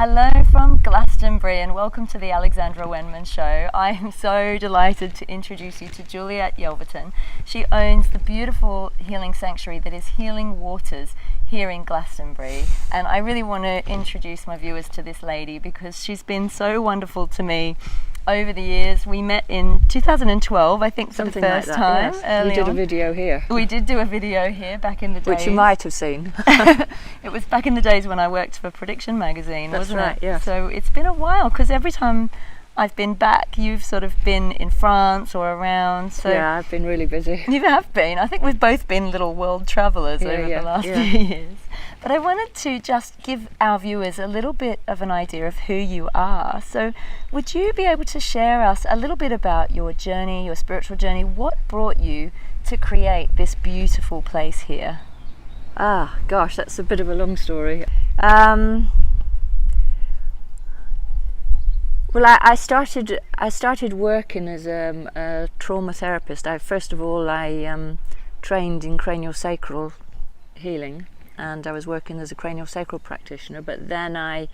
Hello from Glastonbury and welcome to the Alexandra Wenman show. I am so delighted to introduce you to Juliet Yelverton. She owns the beautiful healing sanctuary that is Healing Waters here in Glastonbury, and I really want to introduce my viewers to this lady because she's been so wonderful to me over the years. We met in 2012, I think, for the first time. Yes. We did a video here. We did do a video here back in the days. Which you might have seen. It was back in the days when I worked for Prediction magazine, That's wasn't right, it? yes. So it's been a while, because every time I've been back, you've sort of been in France or around. So yeah, I've been really busy. You have been. I think we've both been little world travellers over the last few years. But I wanted to just give our viewers a little bit of an idea of who you are. So would you be able to share us a little bit about your journey, your spiritual journey? What brought you to create this beautiful place here? Ah, gosh, that's a bit of a long story. Well, I started working as a trauma therapist. First of all, I trained in craniosacral healing, and I was working as a craniosacral practitioner. But then I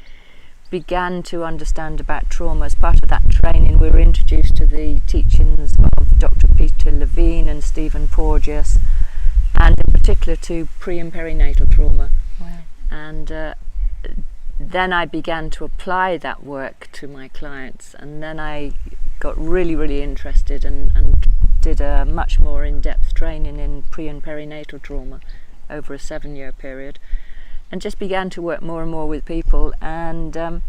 began to understand about trauma. As part of that training, we were introduced to the teachings of Dr. Peter Levine and Stephen Porges, and in particular to pre and perinatal trauma. Wow. And then I began to apply that work to my clients, and then I got really interested and did a much more in-depth training in pre and perinatal trauma over a 7-year period, and just began to work more and more with people. And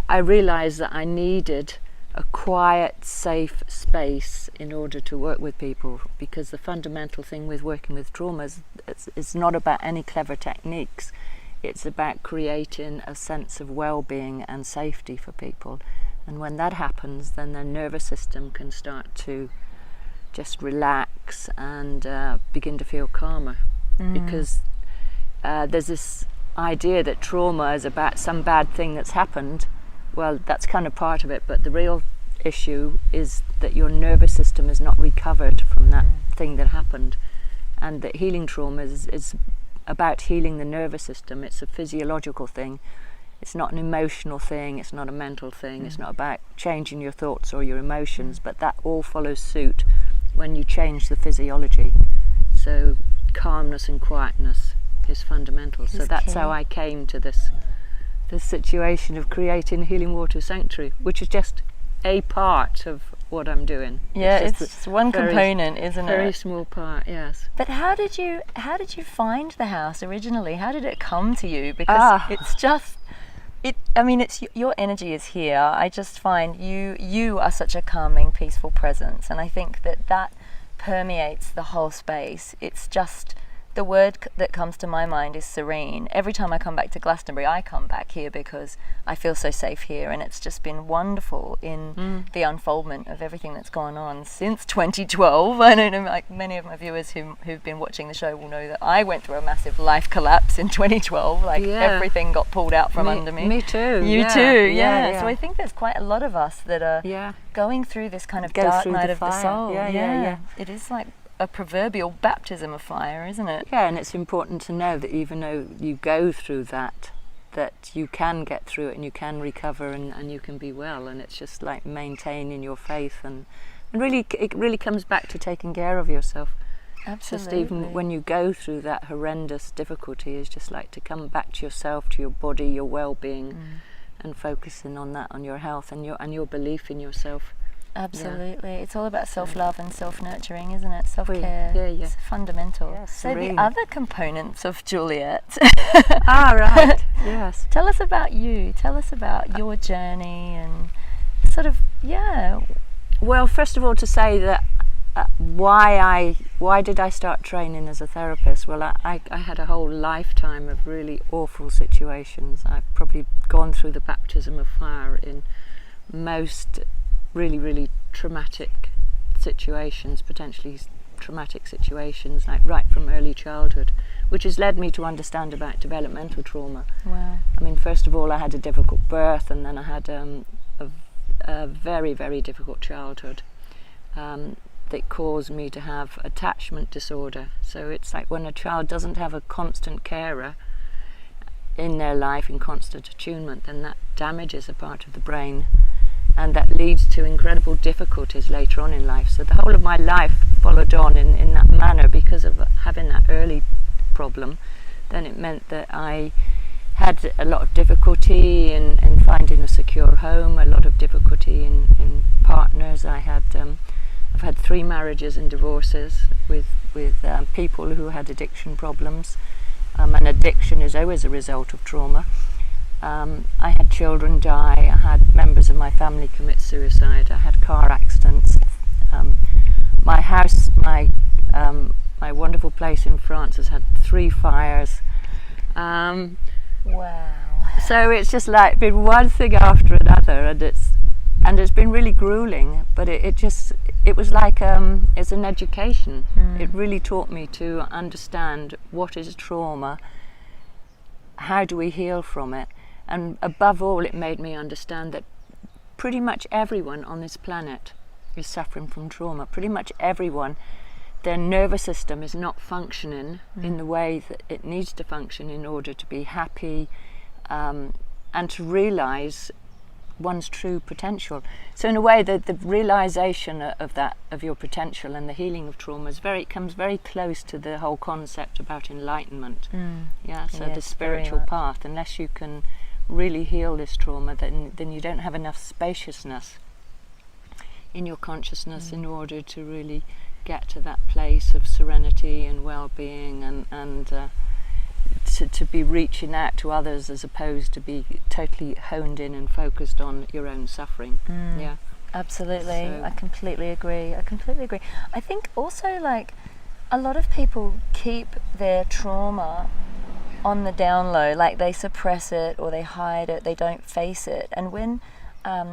I realized that I needed a quiet, safe space in order to work with people, because the fundamental thing with working with trauma is it's not about any clever techniques. It's about creating a sense of well-being and safety for people. And when that happens, then their nervous system can start to just relax and begin to feel calmer. Because there's this idea that trauma is about some bad thing that's happened. Well, that's kind of part of it, but the real issue is that your nervous system is not recovered from that thing that happened. And that healing trauma is about healing the nervous system. It's a physiological thing. It's not an emotional thing. It's not a mental thing. It's not about changing your thoughts or your emotions, but that all follows suit when you change the physiology. So calmness and quietness is fundamental. So that's how I came to this situation of creating Healing Water Sanctuary, which is just a part of what I'm doing. Yeah, it's one component, isn't it? Very small part, yes. But how did you find the house originally? How did it come to you? Because it's just it's your energy is here. I just find you are such a calming, peaceful presence, and I think that permeates the whole space. It's just, the word that comes to my mind is serene. Every time I come back to Glastonbury, I come back here because I feel so safe here, and it's just been wonderful in the unfoldment of everything that's gone on since 2012. I don't know, like many of my viewers who've been watching the show will know that I went through a massive life collapse in 2012. Everything got pulled out from under me. Me too. You too, yeah. So I think there's quite a lot of us that are going through this kind of dark night of the soul. Yeah. It is like a proverbial baptism of fire, isn't it? Yeah, and it's important to know that even though you go through that you can get through it and you can recover and you can be well, and it's just like maintaining your faith and really it really comes back to taking care of yourself. Absolutely. Just even when you go through that horrendous difficulty, is just like to come back to yourself, to your body, your well-being, and focusing on that, on your health and your belief in yourself. Absolutely. It's all about self-love and self-nurturing, isn't it? Self-care. It's fundamental. Yes, so the other components of Juliet. Right. Yes. Tell us about you. Tell us about your journey and sort of, Well, first of all, to say that why did I start training as a therapist? Well, I had a whole lifetime of really awful situations. I've probably gone through the baptism of fire in most really traumatic situations, potentially traumatic situations, like right from early childhood, which has led me to understand about developmental trauma. Wow. I mean, first of all, I had a difficult birth, and then I had a very difficult childhood that caused me to have attachment disorder. So it's like when a child doesn't have a constant carer, in their life in constant attunement, then that damages a part of the brain, and that leads to incredible difficulties later on in life. So the whole of my life followed on in that manner because of having that early problem. Then it meant that I had a lot of difficulty in finding a secure home, a lot of difficulty in partners. I've had 3 marriages and divorces with people who had addiction problems. And addiction is always a result of trauma. I had children die, I had members of my family commit suicide, I had car accidents. My house, my wonderful place in France has had 3 fires. Wow. So it's just like been one thing after another, and it's been really grueling, but it was like it's an education. It really taught me to understand what is trauma, how do we heal from it, and above all it made me understand that pretty much everyone on this planet is suffering from trauma. Pretty much everyone, their nervous system is not functioning in the way that it needs to function in order to be happy, and to realise one's true potential. So in a way, the realisation of your potential and the healing of trauma comes very close to the whole concept about enlightenment. So Yes, the spiritual path. Unless you can really heal this trauma, then you don't have enough spaciousness in your consciousness in order to really get to that place of serenity and well-being, and to be reaching out to others as opposed to be totally honed in and focused on your own suffering. Absolutely. So I completely agree. I think also, like, a lot of people keep their trauma on the down low, like they suppress it or they hide it, they don't face it. And when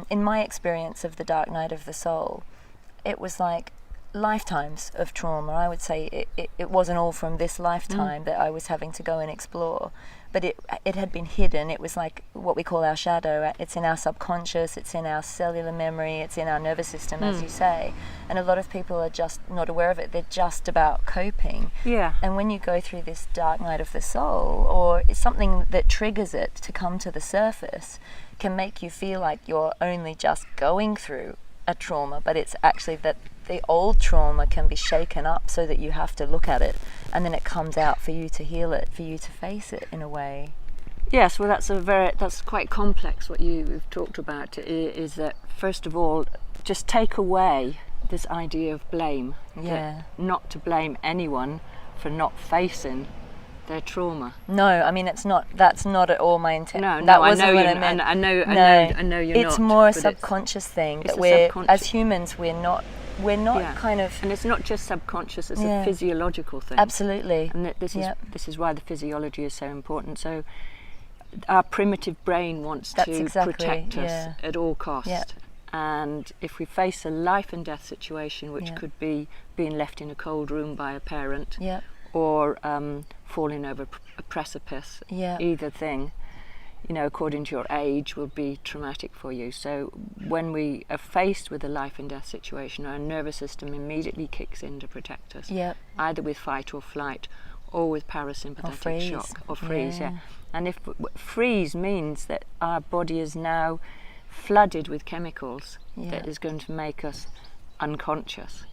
in my experience of the dark night of the soul, it was like lifetimes of trauma. I would say it wasn't all from this lifetime that I was having to go and explore, but it had been hidden. It was like what we call our shadow. It's in our subconscious, it's in our cellular memory, it's in our nervous system, as you say. And a lot of people are just not aware of it. They're just about coping. And when you go through this dark night of the soul, or it's something that triggers it to come to the surface, can make you feel like you're only just going through a trauma, but it's actually that the old trauma can be shaken up so that you have to look at it, and then it comes out for you to heal it, for you to face it in a way. Yes, well, that's quite complex. What you've talked about is that, first of all, just take away this idea of blame. Not to blame anyone for not facing their trauma. No, I mean that's not at all my intent. No, that I wasn't know what you. I meant. I know you're not. It's more a subconscious thing that as humans we're not kind of. And it's not just subconscious; it's a physiological thing. Absolutely. And this is why the physiology is so important. So our primitive brain wants to protect us at all costs. And if we face a life and death situation, which could be being left in a cold room by a parent, or falling over a precipice, either thing, according to your age, will be traumatic for you. So when we are faced with a life and death situation, our nervous system immediately kicks in to protect us, either with fight or flight, or with parasympathetic shock or freeze. And if freeze means that our body is now flooded with chemicals that is going to make us unconscious,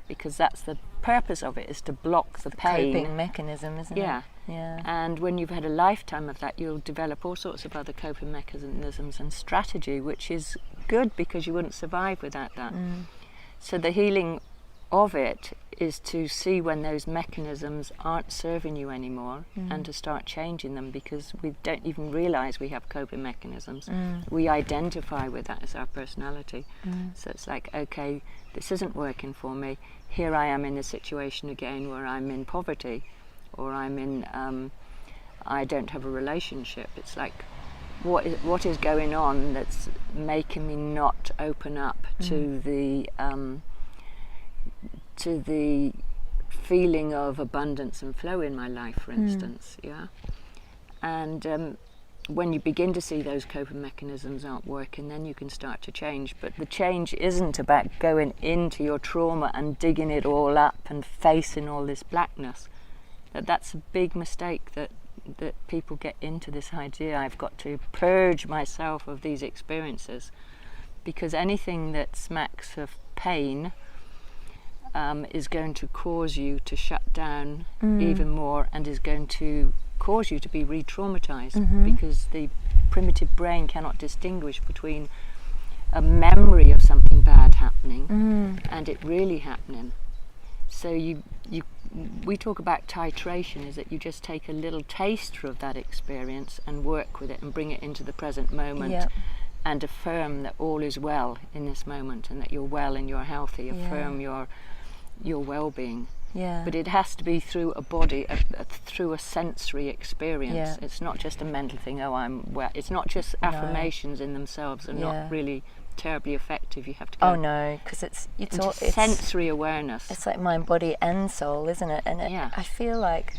because that's the purpose of it, is to block the pain. Coping mechanism, isn't it? And when you've had a lifetime of that, you'll develop all sorts of other coping mechanisms and strategy, which is good because you wouldn't survive without that. So the healing of it is to see when those mechanisms aren't serving you anymore, and to start changing them, because we don't even realize we have coping mechanisms. We identify with that as our personality. So it's like, okay, this isn't working for me. Here I am in a situation again where I'm in poverty, or I'm in I don't have a relationship. It's like, what is going on that's making me not open up to the feeling of abundance and flow in my life, for instance. And when you begin to see those coping mechanisms aren't working, then you can start to change. But the change isn't about going into your trauma and digging it all up and facing all this blackness. That's a big mistake that that people get into this idea, I've got to purge myself of these experiences, because anything that smacks of pain is going to cause you to shut down even more, and is going to cause you to be re-traumatized, because the primitive brain cannot distinguish between a memory of something bad happening and it really happening. So we talk about titration, is that you just take a little taster of that experience and work with it and bring it into the present moment, and affirm that all is well in this moment, and that you're well and you're healthy. Affirm your well-being. But it has to be through a body, through a sensory experience. It's not just a mental thing. Oh, I'm well. It's not just affirmations in themselves are not really terribly effective. You have to go. Oh no, because it's sensory awareness. It's like mind, body, and soul, isn't it? And I feel like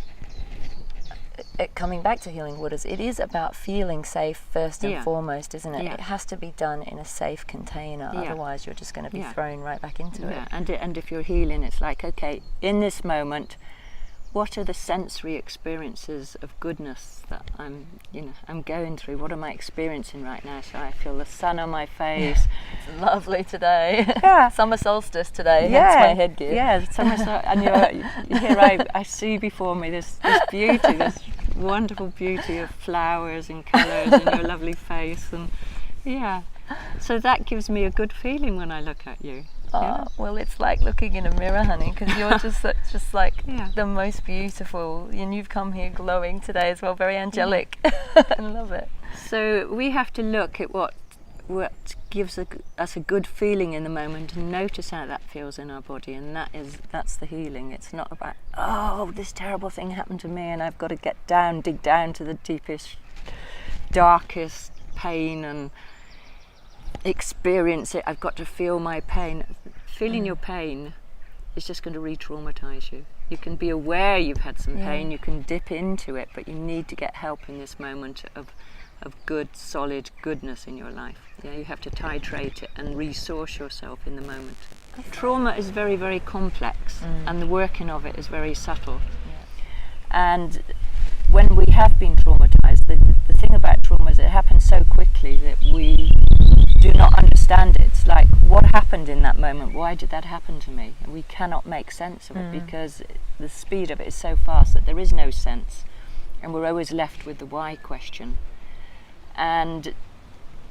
coming back to Healing Waters, it is about feeling safe first and foremost, isn't it? It has to be done in a safe container, otherwise you're just going to be thrown right back into it. And if you're healing, it's like, okay, in this moment, what are the sensory experiences of goodness that I'm going through? What am I experiencing right now? So I feel the sun on my face. It's lovely today. Summer solstice today. That's my headgear. Summer solstice. And here I see before me this beauty, this wonderful beauty of flowers and colours and your lovely face, and so that gives me a good feeling when I look at you. Well, it's like looking in a mirror, honey, because you're just like the most beautiful, and you've come here glowing today as well, very angelic. I love it. So we have to look at what gives us a good feeling in the moment, and notice how that feels in our body, and that's the healing. It's not about, oh, this terrible thing happened to me and I've got to dig down to the deepest, darkest pain and experience it. I've got to feel my pain. Feeling your pain is just going to re-traumatize you. You can be aware you've had some pain, you can dip into it, but you need to get help in this moment of good, solid goodness in your life. You have to titrate it and resource yourself in the moment. Trauma is very, very complex, and the working of it is very subtle. And when we have been traumatized, the thing about trauma is it happens so quickly that we do not understand it. It's like, what happened in that moment? Why did that happen to me? And we cannot make sense of it, because the speed of it is so fast that there is no sense, and we're always left with the why question. And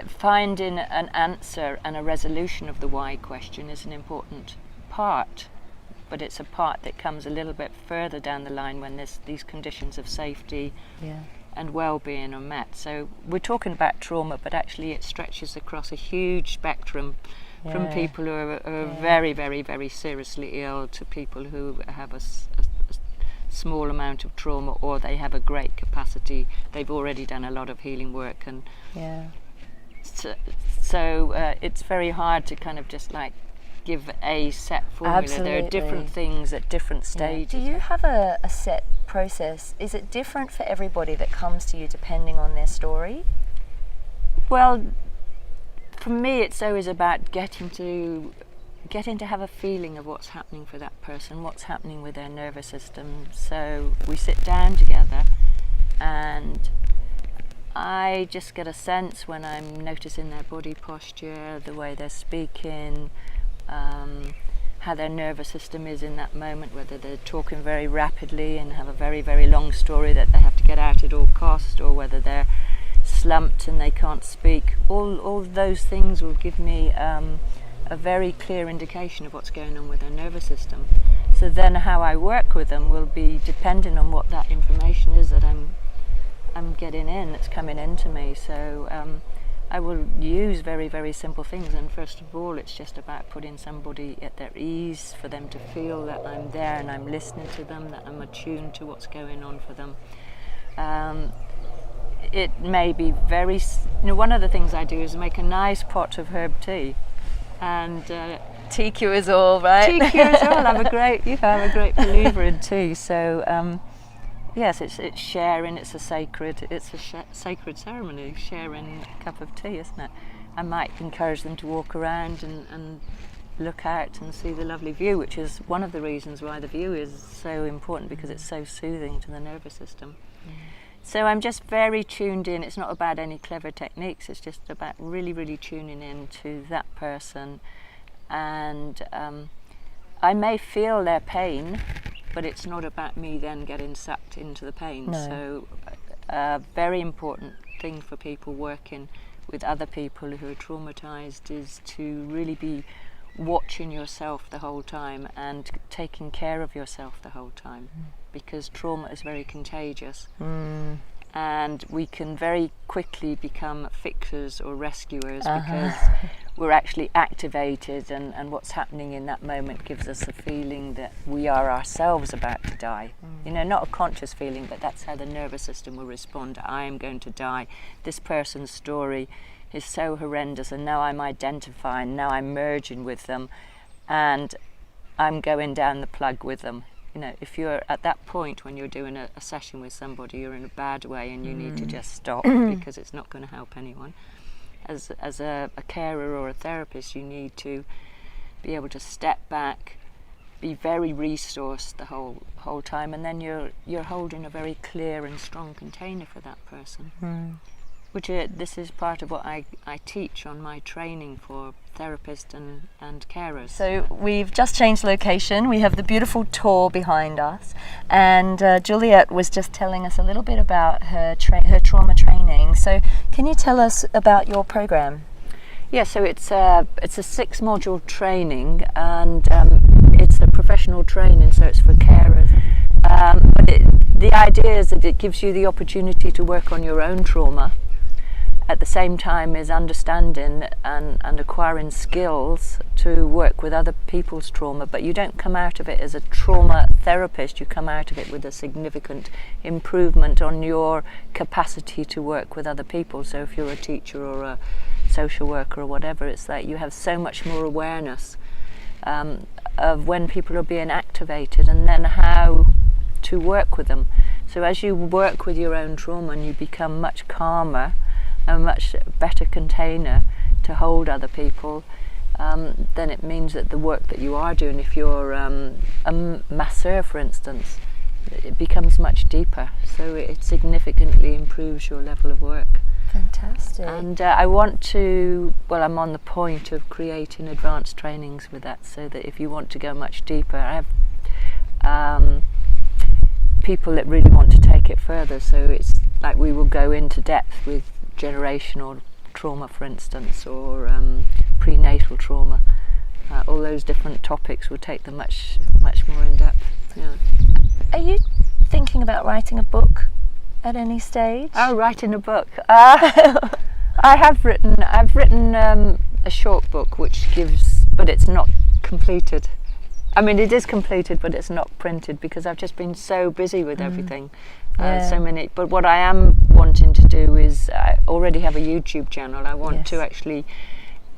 finding an answer and a resolution of the why question is an important part, but it's a part that comes a little bit further down the line when these conditions of safety and well-being are met. So we're talking about trauma, but actually it stretches across a huge spectrum, from people who are very, very, very seriously ill to people who have a small amount of trauma, or they have a great capacity. They've already done a lot of healing work, and so it's very hard to kind of just like give a set formula. Absolutely. There are different things at different stages. Do you have a set process? Is it different for everybody that comes to you depending on their story? Well, for me it's always about getting to have a feeling of what's happening for that person, what's happening with their nervous system. So we sit down together, and I just get a sense when I'm noticing their body posture, the way they're speaking, how their nervous system is in that moment, whether they're talking very rapidly and have a very, very long story that they have to get out at all cost, or whether they're slumped and they can't speak. All those things will give me a very clear indication of what's going on with their nervous system. So then how I work with them will be dependent on what that information is that I'm getting in, that's coming into me. So I will use very, very simple things, and first of all it's just about putting somebody at their ease, for them to feel that I'm there and I'm listening to them, that I'm attuned to what's going on for them. It may be very, one of the things I do is make a nice pot of herb tea, and tea cures all, right? Tea cures all. I'm a great believer in tea. So yes, it's sharing. It's a sacred ceremony, sharing a cup of tea, isn't it? I might encourage them to walk around and look out and see the lovely view, which is one of the reasons why the view is so important, because it's so soothing to the nervous system. So I'm just very tuned in. It's not about any clever techniques. It's just about really, really tuning in to that person. And I may feel their pain, but it's not about me then getting sucked into the pain. No. So a very important thing for people working with other people who are traumatized is to really be watching yourself the whole time and taking care of yourself the whole time, because trauma is very contagious. And we can very quickly become fixers or rescuers because we're actually activated, and what's happening in that moment gives us a feeling that we are ourselves about to die. You know, not a conscious feeling, but that's how the nervous system will respond. I am going to die. This person's story is so horrendous, and now I'm identifying, now I'm merging with them, and I'm going down the plug with them. You know, if you're at that point when you're doing a session with somebody, you're in a bad way and you need to just stop because it's not going to help anyone. As a carer or a therapist, you need to be able to step back, be very resourced the whole time, and then you're holding a very clear and strong container for that person. Which this is part of what I teach on my training for therapists and carers. So we've just changed location. We have the beautiful tour behind us, and Juliet was just telling us a little bit about her trauma training. So can you tell us about your program? Yeah, so it's a 6-module training, and it's a professional training, so it's for carers. But the idea is that it gives you the opportunity to work on your own trauma, at the same time as understanding and acquiring skills to work with other people's trauma. But you don't come out of it as a trauma therapist, you come out of it with a significant improvement on your capacity to work with other people. So if you're a teacher or a social worker or whatever, it's like you have so much more awareness of when people are being activated and then how to work with them. So as you work with your own trauma and you become much calmer, a much better container to hold other people, then it means that the work that you are doing, if you're a masseur for instance, it becomes much deeper, so it significantly improves your level of work. Fantastic. And I want to, well, I'm on the point of creating advanced trainings with that, so that if you want to go much deeper, I have people that really want to take it further, so it's like we will go into depth with generational trauma, for instance, or prenatal trauma. All those different topics will take them much more in depth. Yeah. Are you thinking about writing a book at any stage? Oh, writing a book. I've written a short book which gives, but it's not completed. I mean, it is completed, but it's not printed because I've just been so busy with everything. So many. But what I am wanting to do is, I already have a YouTube channel. I want to actually,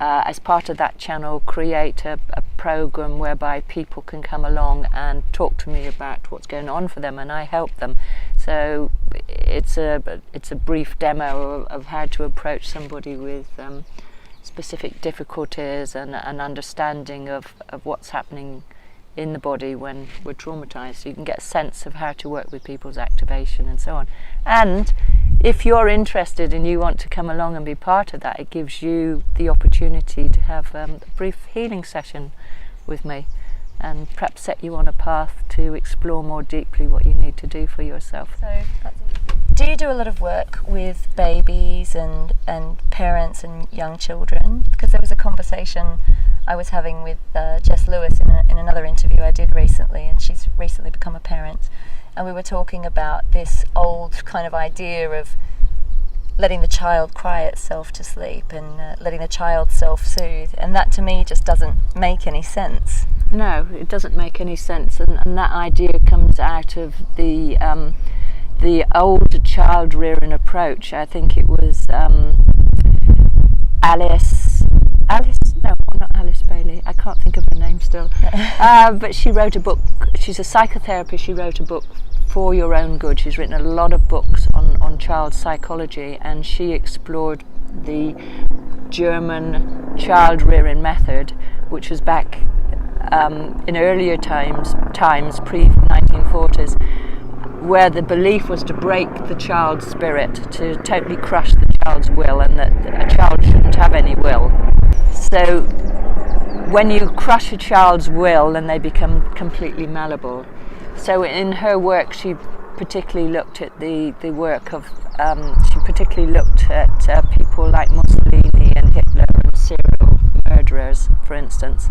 as part of that channel, create a program whereby people can come along and talk to me about what's going on for them, and I help them. So it's a brief demo of how to approach somebody with specific difficulties and an understanding of what's happening in the body when we're traumatized, so you can get a sense of how to work with people's activation and so on. And if you're interested and you want to come along and be part of that, it gives you the opportunity to have a brief healing session with me and perhaps set you on a path to explore more deeply what you need to do for yourself. So, do you do a lot of work with babies and parents and young children? Because there was a conversation I was having with Jess Lewis in another interview I did recently, and she's recently become a parent, and we were talking about this old kind of idea of letting the child cry itself to sleep and letting the child self-soothe, and that to me just doesn't make any sense. No, it doesn't make any sense, and that idea comes out of the old child rearing approach. I think it was Alice Bailey, I can't think of her name still, but she wrote a book. She's a psychotherapist. She wrote a book for your own good. She's written a lot of books on child psychology, and she explored the German child rearing method, which was back in earlier times pre-1940s, where the belief was to break the child's spirit, to totally crush the child's will, and that a child shouldn't have any will. So when you crush a child's will, then they become completely malleable. So in her work, she particularly looked at the work of, she particularly looked at people like Mussolini and Hitler and serial murderers, for instance,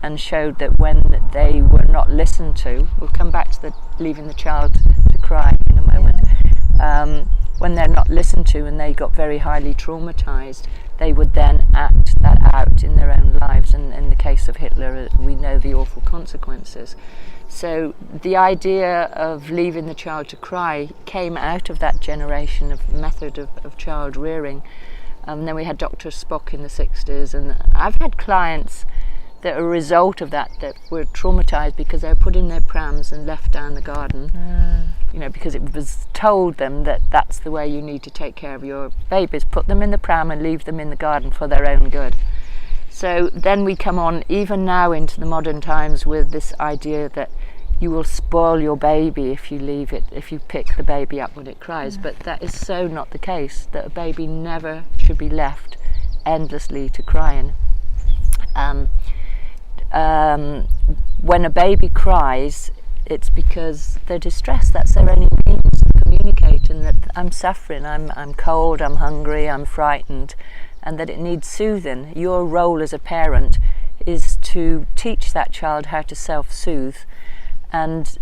and showed that when they were not listened to, we'll come back to the leaving the child to cry in a moment, when they're not listened to and they got very highly traumatized, they would then act that out in their own lives, and in the case of Hitler we know the awful consequences. So the idea of leaving the child to cry came out of that generation of method of child rearing. Then we had Dr. Spock in the 60s, and I've had clients that are a result of that were traumatized because they were put in their prams and left down the garden, you know, because it was told them that that's the way you need to take care of your babies, put them in the pram and leave them in the garden for their own good. So then we come on, even now into the modern times, with this idea that you will spoil your baby if you leave it, if you pick the baby up when it cries. But that is so not the case, that a baby never should be left endlessly to crying. When a baby cries, it's because they're distressed. That's their only means of communicating that I'm suffering, I'm cold, I'm hungry, I'm frightened, and that it needs soothing. Your role as a parent is to teach that child how to self-soothe, and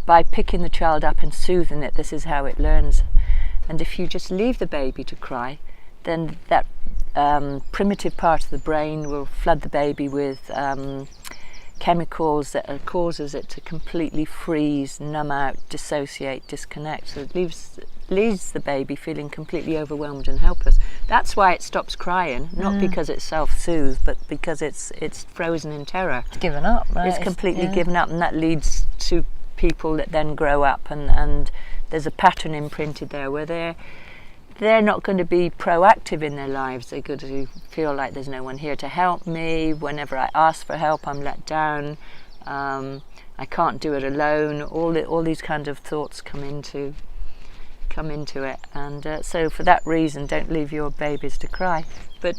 by picking the child up and soothing it, this is how it learns. And if you just leave the baby to cry, then that primitive part of the brain will flood the baby with chemicals that causes it to completely freeze, numb out, dissociate, disconnect. So it leaves the baby feeling completely overwhelmed and helpless. That's why it stops crying, not because it's self-soothed, but because it's frozen in terror. It's given up, right? It's completely given up, and that leads to people that then grow up, and there's a pattern imprinted there where they're not going to be proactive in their lives. They're going to feel like there's no one here to help me. Whenever I ask for help, I'm let down. I can't do it alone. All these kind of thoughts come into it, and so for that reason, don't leave your babies to cry. But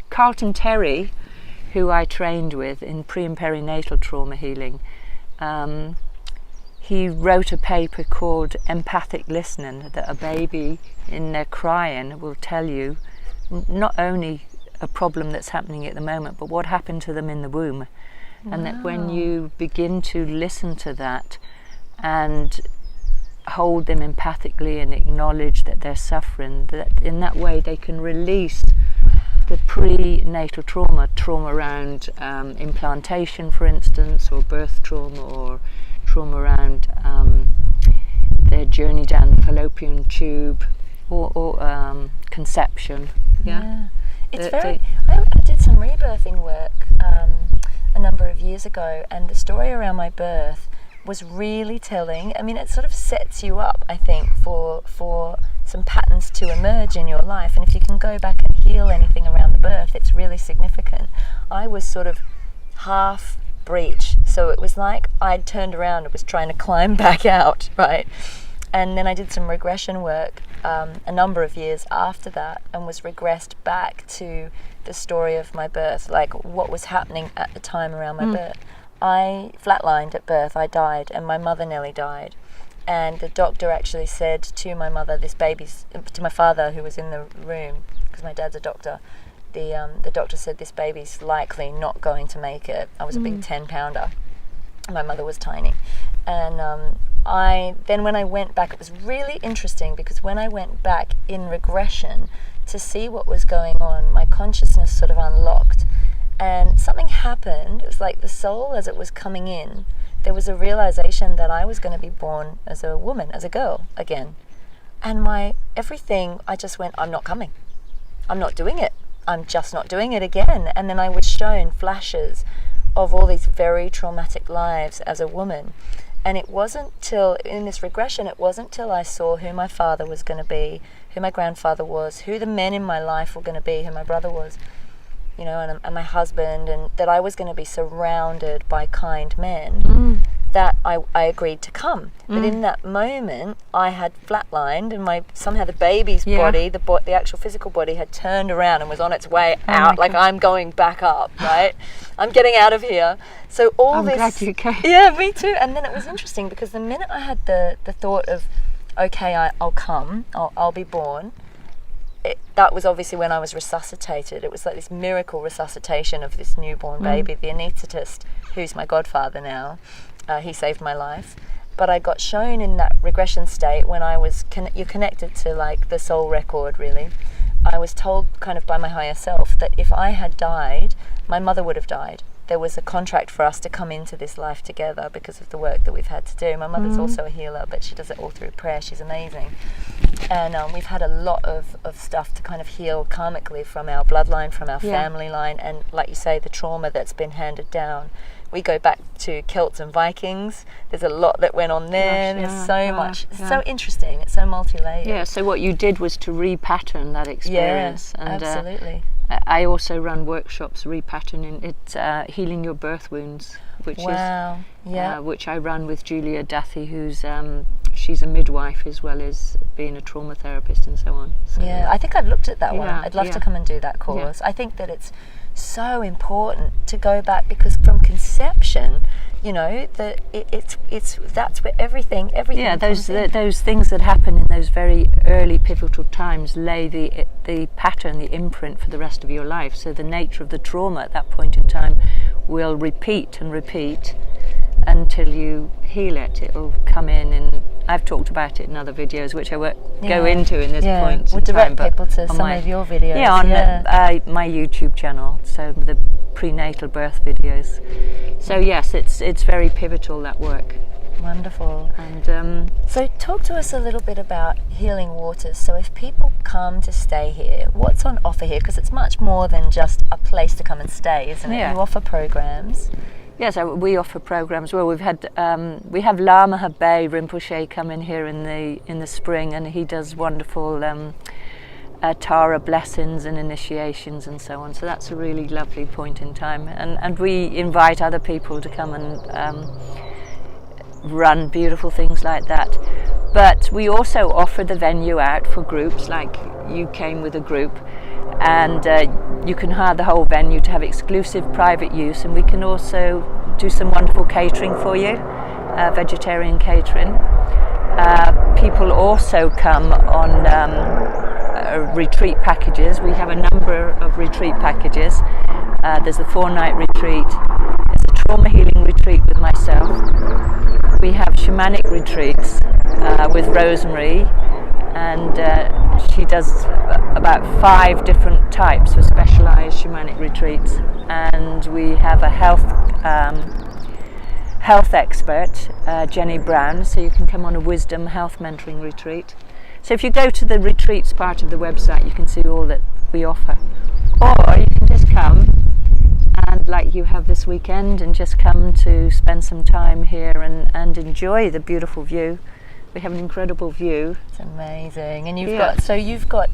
Carlton Terry, who I trained with in pre and perinatal trauma healing, he wrote a paper called Empathic Listening, that a baby in their crying will tell you not only a problem that's happening at the moment, but what happened to them in the womb. And that when you begin to listen to that and hold them empathically and acknowledge that they're suffering, that in that way they can release the prenatal trauma around implantation, for instance, or birth trauma, or trauma around their journey down the fallopian tube, or conception. It's very. I did some rebirthing work a number of years ago, and the story around my birth was really telling. I mean, it sort of sets you up, I think, for some patterns to emerge in your life. And if you can go back and heal anything around the birth, it's really significant. I was sort of half breech, so it was like I'd turned around and was trying to climb back out, right? And then I did some regression work a number of years after that, and was regressed back to the story of my birth, like what was happening at the time around my birth. I flatlined at birth. I died, and my mother nearly died. And the doctor actually said to my mother, to my father, who was in the room, because my dad's a doctor, the doctor said, this baby's likely not going to make it. I was a big 10-pounder. My mother was tiny. And then when I went back, it was really interesting, because when I went back in regression to see what was going on, my consciousness sort of unlocked. And something happened. It was like the soul, as it was coming in, there was a realization that I was going to be born as a woman, as a girl again. And my everything, I just went, I'm not coming. I'm not doing it. I'm just not doing it again. And then I was shown flashes of all these very traumatic lives as a woman. And it wasn't till, in this regression, it wasn't till I saw who my father was going to be, who my grandfather was, who the men in my life were going to be, who my brother was, and my husband, and that I was going to be surrounded by kind men, that I agreed to come. But in that moment, I had flatlined, and somehow the baby's body, the actual physical body, had turned around and was on its way out. Like, I'm going back up, right? I'm getting out of here. So I'm glad you came. Yeah, me too. And then it was interesting because the minute I had the thought of, okay, I'll come, I'll be born. That was obviously when I was resuscitated. It was like this miracle resuscitation of this newborn baby. The anaesthetist, who's my godfather now, he saved my life. But I got shown in that regression state when I was, you're connected to like the soul record, really. I was told kind of by my higher self that if I had died, my mother would have died. There was a contract for us to come into this life together because of the work that we've had to do. My mother's also a healer, but she does it all through prayer. She's amazing. And we've had a lot of stuff to kind of heal karmically from our bloodline, from our family line, and like you say, the trauma that's been handed down. We go back to Celts and Vikings. There's a lot that went on there. There's so much. It's so interesting. It's so multi-layered. Yeah, so what you did was to repattern that experience. Yeah, and, absolutely. I also run workshops repatterning it, healing your birth wounds, which which I run with Juliet Yelverton, who's she's a midwife as well as being a trauma therapist and so on. So, I think I've looked at that one. I'd love to come and do that course. I think that it's so important to go back because from conception, you know, it's that's where everything. Yeah, those things that happen in those very early pivotal times lay the pattern, the imprint for the rest of your life. So the nature of the trauma at that point in time will repeat and repeat until you heal it. It'll come in, and I've talked about it in other videos, which I won't go into in this point. We'll direct people to some of your videos. Yeah, on my YouTube channel, so the prenatal birth videos. So yes, it's very pivotal, that work. Wonderful. And so talk to us a little bit about Healing Waters. So if people come to stay here, what's on offer here? Because it's much more than just a place to come and stay, isn't it? You offer programs. Yes, we offer programs. Well, we have Lama Habay Rinpoche come in here in the spring, and he does wonderful Tara blessings and initiations and so on. So that's a really lovely point in time, and we invite other people to come and run beautiful things like that. But we also offer the venue out for groups, like you came with a group, and you can hire the whole venue to have exclusive private use, and we can also do some wonderful catering for you, vegetarian catering. People also come on retreat packages. We have a number of retreat packages. There's a 4-night retreat, there's a trauma healing retreat with myself. We have shamanic retreats with Rosemary, and she does about 5 different types of specialized shamanic retreats. And we have a health expert, Jenny Brown, so you can come on a wisdom health mentoring retreat. So if you go to the retreats part of the website, you can see all that we offer. Or you can just come, and like you have this weekend, and just come to spend some time here and enjoy the beautiful view. We have an incredible view. It's amazing. And you've got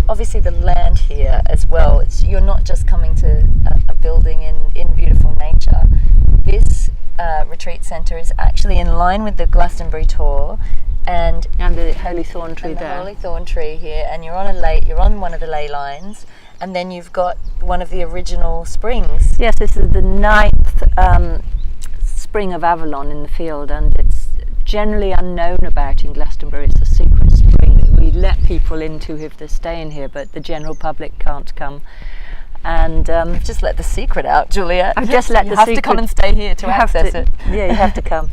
obviously the land here as well. You're not just coming to a building in beautiful nature. This retreat centre is actually in line with the Glastonbury tour, and the holy thorn tree there. The holy thorn tree here, and you're on one of the ley lines, and then you've got one of the original springs. Yes, this is the 9th spring of Avalon in the field, and it's generally unknown about in Glastonbury. It's a secret spring that we let people into if they're staying here, but the general public can't come. And I've just let the secret out, Juliet. I've just let the secret. You have to come and stay here to access it. Yeah, you have to come.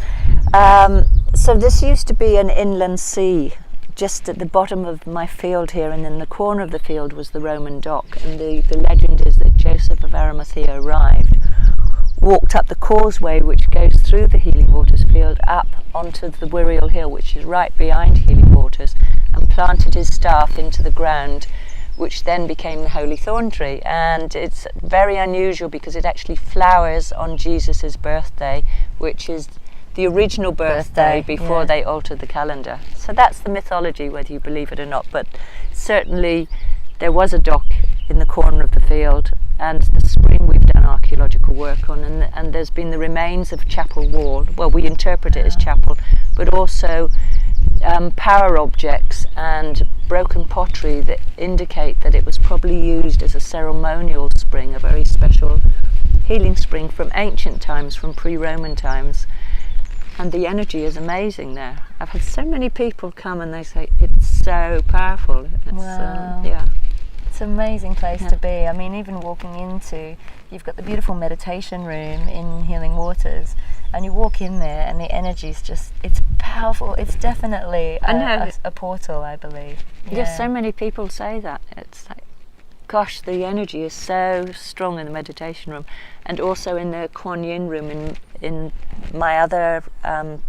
So this used to be an inland sea, just at the bottom of my field here, and in the corner of the field was the Roman dock. And the legend is that Joseph of Arimathea arrived, walked up the causeway which goes through the Healing Waters field up onto the Wirial Hill, which is right behind Healing Waters, and planted his staff into the ground, which then became the holy thorn tree. And it's very unusual because it actually flowers on Jesus's birthday, which is the original birthday before they altered the calendar. So that's the mythology, whether you believe it or not. But certainly there was a dock in the corner of the field, and the spring we've done archaeological work on, and there's been the remains of chapel wall. Well, we interpret it as chapel, but also power objects and broken pottery that indicate that it was probably used as a ceremonial spring, a very special healing spring from ancient times, from pre-Roman times. And the energy is amazing there. I've had so many people come and they say it's so powerful. Wow. Yeah. It's an amazing place to be. I mean, even walking into, you've got the beautiful meditation room in Healing Waters, and you walk in there and the energy's just, it's powerful. It's definitely a portal, I believe. Yes, so many people say that. It's like, gosh, the energy is so strong in the meditation room, and also in the Kuan Yin room in my other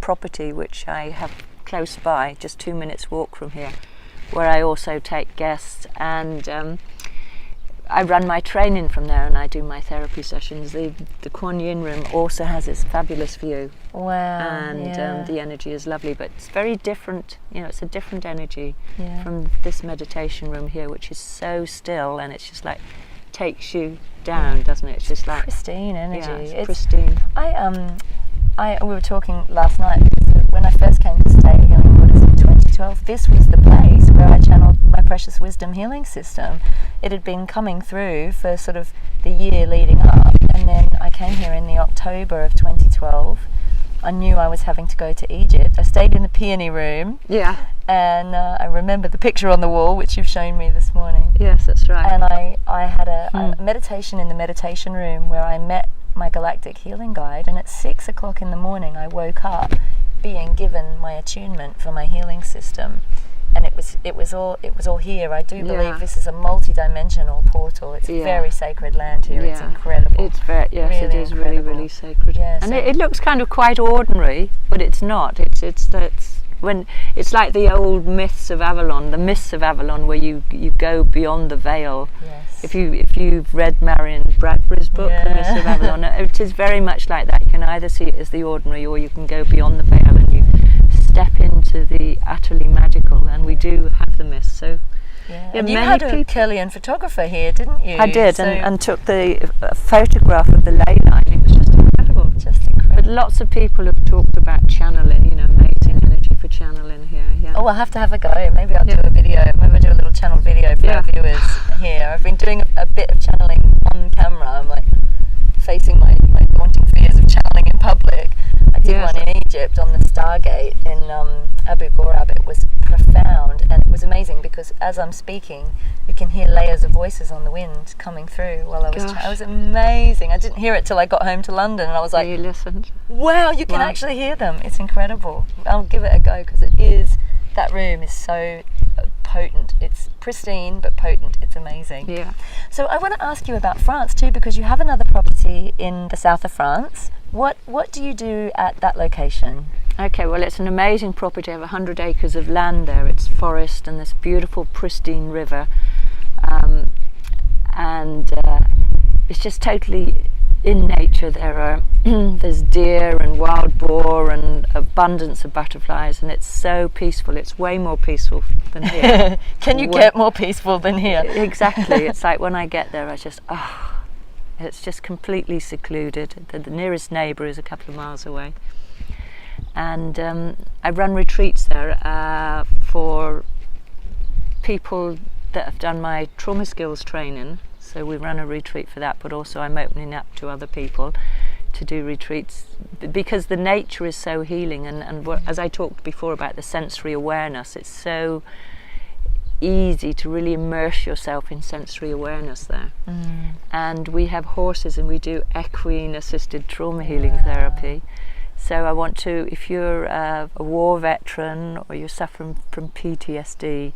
property, which I have close by, just 2 minutes walk from here, where I also take guests, and I run my training from there, and I do my therapy sessions. The Kuan Yin room also has this fabulous view. Wow. And the energy is lovely, but it's very different. It's a different energy from this meditation room here, which is so still, and it's just like takes you down, doesn't it? It's just like pristine energy. Yeah, it's pristine. We were talking last night, when I first came to stay at Healing Waters in 2012, this was the place where I channeled my Precious Wisdom healing system. It had been coming through for sort of the year leading up, and then I came here in the October of 2012. I knew I was having to go to Egypt. I stayed in the peony room. Yeah. And I remember the picture on the wall, which you've shown me this morning. Yes, that's right. And I had a meditation in the meditation room where I met my galactic healing guide, and at 6 o'clock in the morning I woke up being given my attunement for my healing system, and it was all here. I do believe this is a multi-dimensional portal. It's very sacred land here. It's incredible. It's very it is incredible. really sacred. And it looks kind of quite ordinary, but it's not. It's like the old myths of Avalon, where you go beyond the veil. Yes. If you've read Marion Bradbury's book, The Myths of Avalon, it is very much like that. You can either see it as the ordinary, or you can go beyond the veil and you step into the utterly magical. And we do have the myths. So and you had a Kirlian photographer here, didn't you? I did, and took the photograph of the ley line. It was just incredible. But lots of people have talked about channeling, amazing energy for channeling here. Yeah. Oh, I'll have to have a go. Maybe I'll do a video. Maybe I'll do a little channel video for our viewers here. I've been doing a bit of channeling on camera. I'm like facing my daunting fears of channeling in public. I did one in Egypt on the Stargate in Abu Ghorab. It was profound, and it was amazing because as I'm speaking, you can hear layers of voices on the wind coming through while I was. It was amazing. I didn't hear it till I got home to London, and I was like, you listened? Wow, you can actually hear them. It's incredible. I'll give it a go because that room is so potent. It's pristine but potent. It's amazing. Yeah. So I want to ask you about France too, because you have another property in the south of France. What do you do at that location? Okay, well, it's an amazing property. I have 100 acres of land there. It's forest and this beautiful pristine river, and it's just totally in nature. There's deer and wild boar and abundance of butterflies, and it's so peaceful. It's way more peaceful than here. Can you get more peaceful than here? Exactly. It's like when I get there, it's just completely secluded. The nearest neighbour is a couple of miles away, and I run retreats there for people that have done my trauma skills training. So we run a retreat for that, but also I'm opening up to other people to do retreats because the nature is so healing, and as I talked before about the sensory awareness, it's so easy to really immerse yourself in sensory awareness there. And we have horses, and we do equine assisted trauma healing therapy. So I want to, if you're a war veteran or you're suffering from PTSD,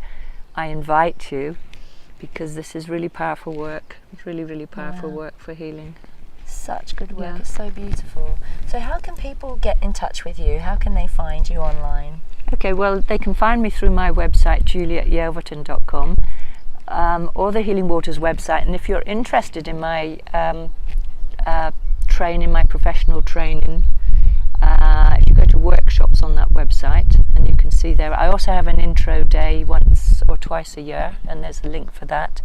I invite you, because this is really powerful work. It's really, really powerful work for healing. Such good work. It's so beautiful. So how can people get in touch with you? How can they find you online? Okay, well, they can find me through my website, JulietYelverton.com, or the Healing Waters website. And if you're interested in my training, my professional training, if you go to workshops on that website, and you can see there. I also have an intro day once or twice a year, and there's a link for that.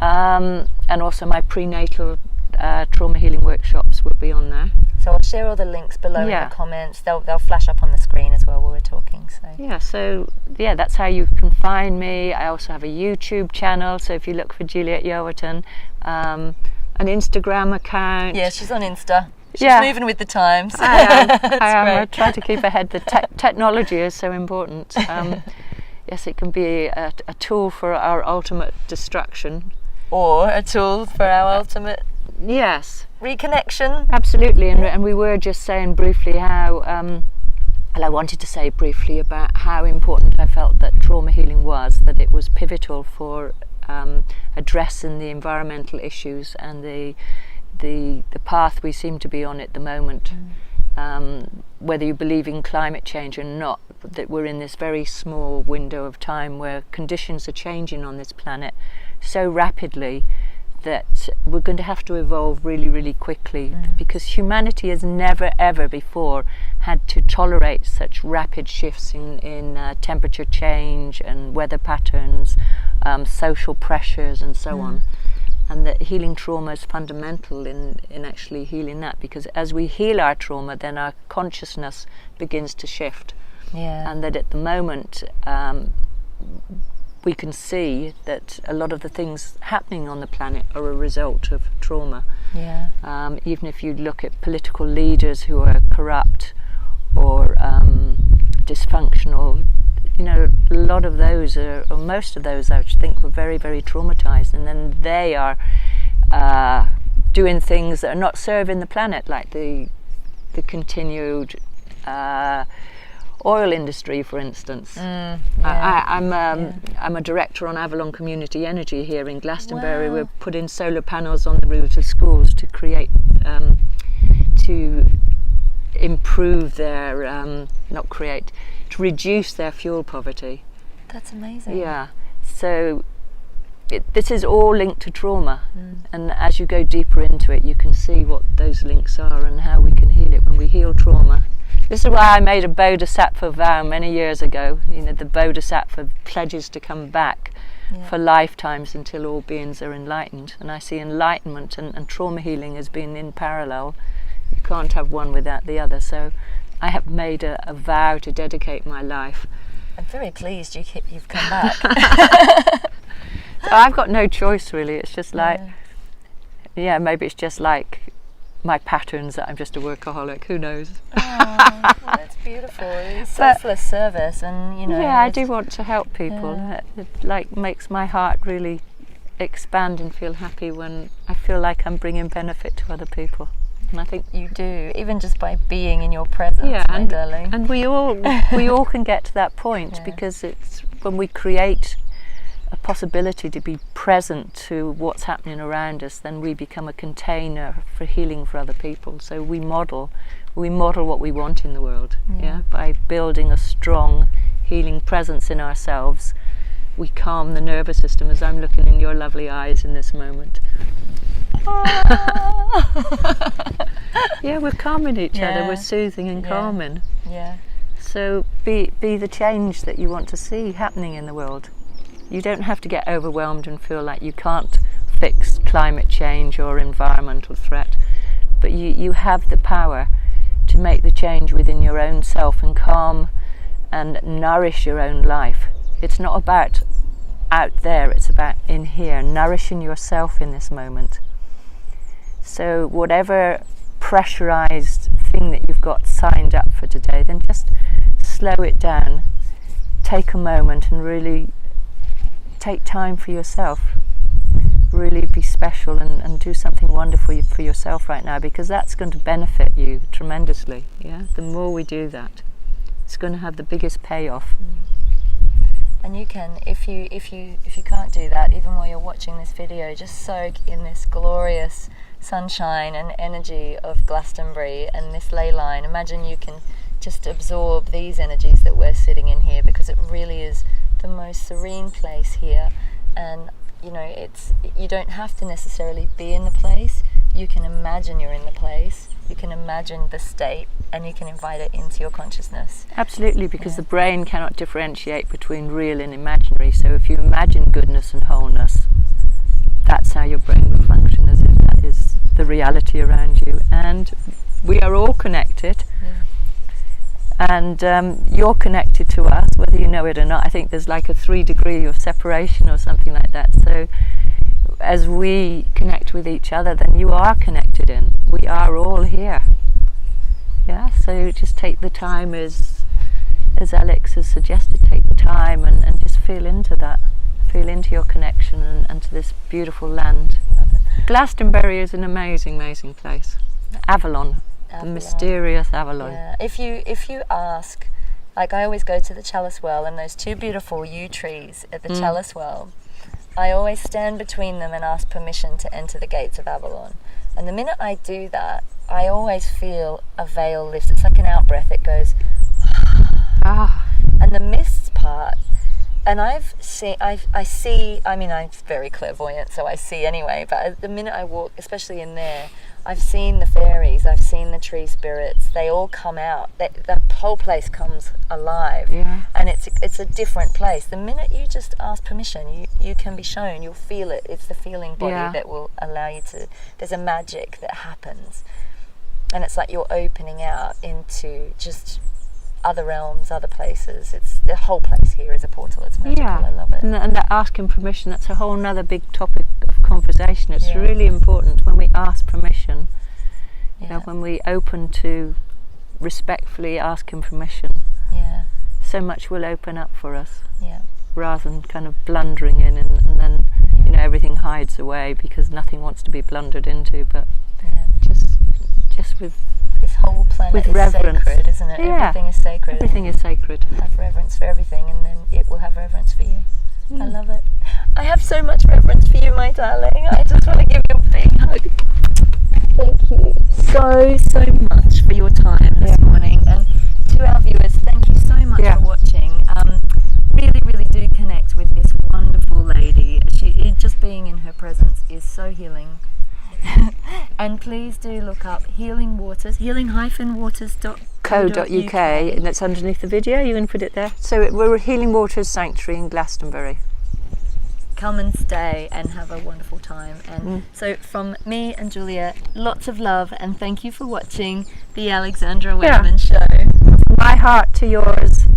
And also my prenatal trauma healing workshops will be on there. So I'll share all the links below in the comments. They'll flash up on the screen as well while we're talking. So that's how you can find me. I also have a YouTube channel, so if you look for Juliet Yelverton, an Instagram account. Yeah, she's on Insta. She's moving with the times. I am. I try to keep ahead. The technology is so important. Yes, it can be a tool for our ultimate destruction. Or a tool for our ultimate reconnection. Absolutely. And we were just saying briefly how, I wanted to say briefly about how important I felt that trauma healing was, that it was pivotal for addressing the environmental issues and the path we seem to be on at the moment. Whether you believe in climate change or not, that we're in this very small window of time where conditions are changing on this planet so rapidly that we're going to have to evolve really, really quickly, because humanity has never ever before had to tolerate such rapid shifts in temperature change and weather patterns, social pressures and so on. And that healing trauma is fundamental in actually healing that, because as we heal our trauma, then our consciousness begins to shift. And that at the moment we can see that a lot of the things happening on the planet are a result of trauma. Even if you look at political leaders who are corrupt or dysfunctional, you know, a lot of those or most of those, I think, were very, very traumatized, and then they are doing things that are not serving the planet, like the continued oil industry, for instance. I'm a director on Avalon Community Energy here in Glastonbury. We're putting solar panels on the roofs of schools to create, to improve their, to reduce their fuel poverty. That's amazing. Yeah. So this is all linked to trauma, and as you go deeper into it, you can see what those links are and how we can heal it when we heal trauma. This is why I made a Bodhisattva vow many years ago. You know, the Bodhisattva pledges to come back for lifetimes until all beings are enlightened. And I see enlightenment and trauma healing as being in parallel. You can't have one without the other. So I have made a vow to dedicate my life. I'm very pleased you've come back. So I've got no choice, really. It's just like, maybe it's just like my patterns that I'm just a workaholic. Who knows? Well, that's beautiful. It's selfless service, and you know. Yeah, I do want to help people. It like makes my heart really expand and feel happy when I feel like I'm bringing benefit to other people. And I think you do, even just by being in your presence, my darling. And we all can get to that point, because it's when we create a possibility to be present to what's happening around us, then we become a container for healing for other people. So we model what we want in the world, by building a strong healing presence in ourselves. We calm the nervous system, as I'm looking in your lovely eyes in this moment. We're calming each other, we're soothing and calming. So be the change that you want to see happening in the world. You don't have to get overwhelmed and feel like you can't fix climate change or environmental threat, but you have the power to make the change within your own self and calm and nourish your own life. It's not about out there, it's about in here, nourishing yourself in this moment. So whatever pressurized thing that you've got signed up for today, then just slow it down, take a moment and really take time for yourself. Really be special and do something wonderful for yourself right now, because that's going to benefit you tremendously. The more we do that, it's going to have the biggest payoff. And you can, if you can't do that, even while you're watching this video, just soak in this glorious sunshine and energy of Glastonbury and this ley line. Imagine you can just absorb these energies that we're sitting in here, because it really is the most serene place here. And you know, you don't have to necessarily be in the place. You can imagine you're in the place, you can imagine the state, and you can invite it into your consciousness. Absolutely, because the brain cannot differentiate between real and imaginary. So if you imagine goodness and wholeness, reality around you, and we are all connected. And you're connected to us, whether you know it or not. I think there's like a 3 degree of separation or something like that. So as we connect with each other, then you are connected in. We are all here. Yeah, so just take the time, as Alex has suggested, take the time and just feel into that. Feel into your connection and to this beautiful land. Glastonbury is an amazing, amazing place. Avalon. The mysterious Avalon. Yeah. If you ask, like I always go to the Chalice Well and those 2 beautiful yew trees at the Chalice Well, I always stand between them and ask permission to enter the gates of Avalon. And the minute I do that, I always feel a veil lift. It's like an out breath. It goes, and the mists part. And I see, I mean, I'm very clairvoyant, so I see anyway, but the minute I walk, especially in there, I've seen the fairies, I've seen the tree spirits, they all come out, the whole place comes alive, and it's a different place. The minute you just ask permission, you can be shown, you'll feel it, it's the feeling body that will allow you to, there's a magic that happens, and it's like you're opening out into just other realms, other places. It's the whole place here is a portal. It's magical. I love it. And that asking permission, that's a whole nother big topic of conversation. It's really important when we ask permission, you know, when we open to respectfully asking permission. So much will open up for us, rather than kind of blundering in and then you know, everything hides away because nothing wants to be blundered into, but just with this whole planet with is reverence. Sacred, isn't it? Everything is sacred. Everything is sacred. Have reverence for everything, and then it will have reverence for you. I love it. I have so much reverence for you, my darling. I just want to give you a big hug. Thank you so much for your time this morning, and to our viewers, thank you so much for watching. Really do connect with this wonderful lady. Just being in her presence is so healing. And please do look up Healing Waters, healing-waters.co.uk, and it's underneath the video. You can put it there. So we're a Healing Waters Sanctuary in Glastonbury. Come and stay and have a wonderful time. And so from me and Juliet, lots of love, and thank you for watching the Alexandra Wenman Show. My heart to yours.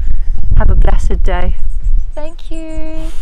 Have a blessed day. Thank you.